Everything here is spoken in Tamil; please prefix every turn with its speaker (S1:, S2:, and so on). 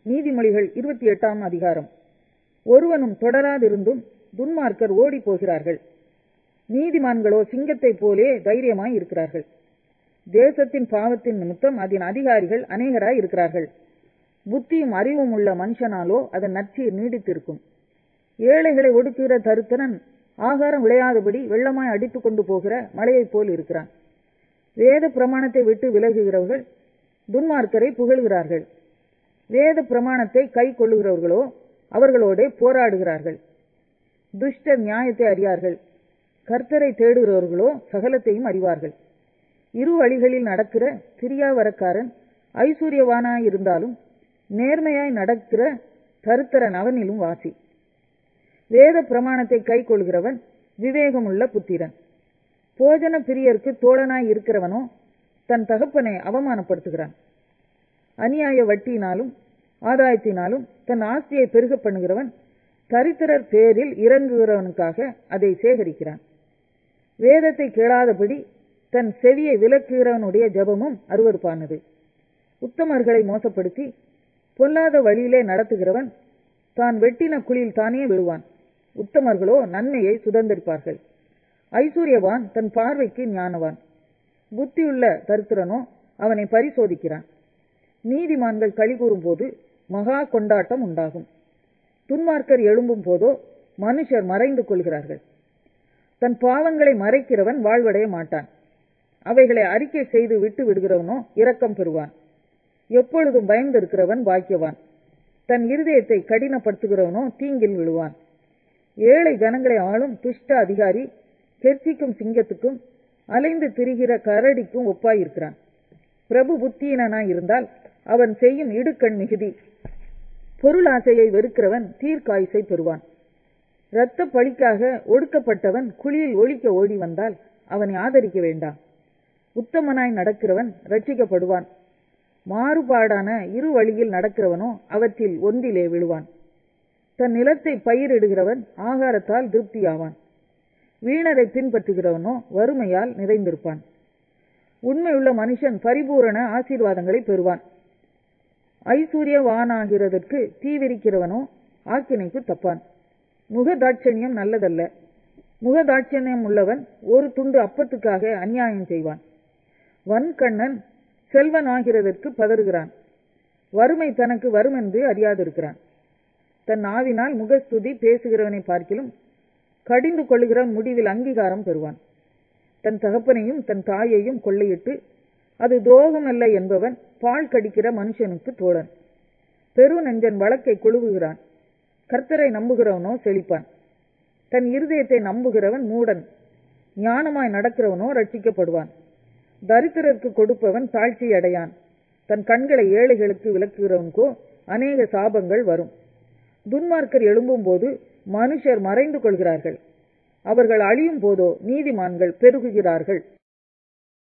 S1: நீதிமொழிகள் 28ஆம் அதிகாரம். ஒருவனும் தொடராதிருந்தும் துன்மார்க்கர் ஓடி போகிறார்கள். நீதிமான்களோ சிங்கத்தைப் போலே தைரியமாய் இருக்கிறார்கள். தேசத்தின் பாவத்தின் நிமித்தம் அதன் அதிகாரிகள் அநேகராய் இருக்கிறார்கள். புத்தியும் அறிவும் உள்ள மனுஷனாலோ அதன் நற்சீர் நீடித்திருக்கும். ஏழைகளை ஒடுக்குகிற தருத்திரன் ஆகாரம் விளையாதபடி வெள்ளமாய் அடித்துக் கொண்டு போகிற மழையைப் போல் இருக்கிறான். வேத பிரமாணத்தை விட்டு விலகுகிறவர்கள் துன்மார்க்கரை புகழ்கிறார்கள். வேத பிரமாணத்தை கை கொள்ளுகிறவர்களோ அவர்களோட போராடுகிறார்கள். துஷ்டர் நியாயத்தை அறியார்கள். கர்த்தரை தேடுகிறவர்களோ சகலத்தையும் அறிவார்கள். இரு வழிகளில் நடக்கிற திரியாவரக்காரன் ஐஸ்வர்யவானாயிருந்தாலும் நேர்மையாய் நடக்கிற தருத்திரன் அவனிலும் வாசி. வேத பிரமாணத்தை கை கொள்கிறவன் விவேகமுள்ள புத்திரன். போஜன பிரியருக்கு தோழனாய் இருக்கிறவனோ தன் தகப்பனை அவமானப்படுத்துகிறான். அநியாய வட்டியினாலும் ஆதாயத்தினாலும் தன் ஆஸ்தியை பெருக பண்ணுகிறவன் தரித்திரர் பேரில் இறங்குகிறவனுக்காக அதை சேகரிக்கிறான். வேதத்தை கேளாதபடி தன் செவியை விலக்குகிறவனுடைய ஜபமும் அருவருப்பானது. உத்தமர்களை மோசப்படுத்தி பொல்லாத வழியிலே நடத்துகிறவன் தான் வெட்டின குழியில் தானே விழுவான். உத்தமர்களோ நன்மையை சுதந்திரிப்பார்கள். ஐஸ்வர்யவான் தன் பார்வைக்கு ஞானவான். புத்தியுள்ள தரித்திரனோ அவனை பரிசோதிக்கிறான். நீதிமான்கள் களி கூறும் போது மகா கொண்டாட்டம் உண்டாகும். துன்மார்க்கர் எழும்பும் போதோ மனுஷர் மறைந்து கொள்கிறார்கள். தன் பாவங்களை மறைக்கிறவன் வாழ்வடைய மாட்டான். அவைகளை அறிக்கை செய்து விட்டு விடுகிறவனோ இரக்கம் பெறுவான். எப்பொழுதும் பயந்திருக்கிறவன் பாக்கியவான். தன் இருதயத்தை கடினப்படுத்துகிறவனோ தீங்கில் விழுவான். ஏழை ஜனங்களை ஆளும் துஷ்ட அதிகாரி கெர்ச்சிக்கும் சிங்கத்துக்கும் அலைந்து திரிகிற கரடிக்கும் ஒப்பாயிருக்கிறான். பிரபு புத்தியினாய் இருந்தால் அவன் செய்யும் இடுக்கண் மிகுதி. பொருளாசையை வெறுக்கிறவன் தீர்க்காயுசை பெறுவான். இரத்த பழிக்காக ஒடுக்கப்பட்டவன் குழியில் ஒழிக்க ஓடி வந்தால் அவனை ஆதரிக்க வேண்டாம். உத்தமனாய் நடக்கிறவன் ரட்சிக்கப்படுவான். மாறுபாடான இரு வழியில் நடக்கிறவனோ அவற்றில் ஒன்றிலே விழுவான். தன் நிலத்தை பயிரிடுகிறவன் ஆகாரத்தால் திருப்தியாவான். வீணரை பின்பற்றுகிறவனோ வறுமையால் நிறைந்திருப்பான். உண்மையுள்ள மனுஷன் பரிபூரண ஆசீர்வாதங்களை பெறுவான். ஐஸ்வர்யவானாகிறதற்கு தீவிரிக்கிறவனோ ஆக்கினைக்கு தப்பான். முகதாட்சண்யம் நல்லதல்ல. முகதாட்சண்யம் உள்ளவன் ஒரு துண்டு அப்பத்துக்காக அநியாயம் செய்வான். வன்கண்ணன் செல்வன் ஆகிறதற்கு பதறுகிறான். வறுமை தனக்கு வருமென்று அறியாதிருக்கிறான். தன் நாவினால் முகஸ்துதி பேசுகிறவனை பார்க்கிலும் கடிந்து கொள்ளுகிறவன் முடிவில் அங்கீகாரம் பெறுவான். தன் தகப்பனையும் தன் தாயையும் கொள்ளையிட்டு அது துரோகமல்ல என்பவன் பால் கடிக்கிற மனுஷனுக்கு தோழன். பெரு நெஞ்சன் வழக்கை கொழுவுகிறான். கர்த்தரை நம்புகிறவனோ செழிப்பான். தன் இருதயத்தை நம்புகிறவன் மூடன். ஞானமாய் நடக்கிறவனோ ரட்சிக்கப்படுவான். தரித்திரருக்கு கொடுப்பவன் தாழ்ச்சி அடையான். தன் கண்களை ஏழைகளுக்கு விலக்குகிறவனுக்கோ அநேக சாபங்கள் வரும். துன்மார்க்கர் எழும்பும் போது மனுஷர் மறைந்து கொள்கிறார்கள். அவர்கள் அழியும் போதோ நீதிமான்கள் பெருகுகிறார்கள்.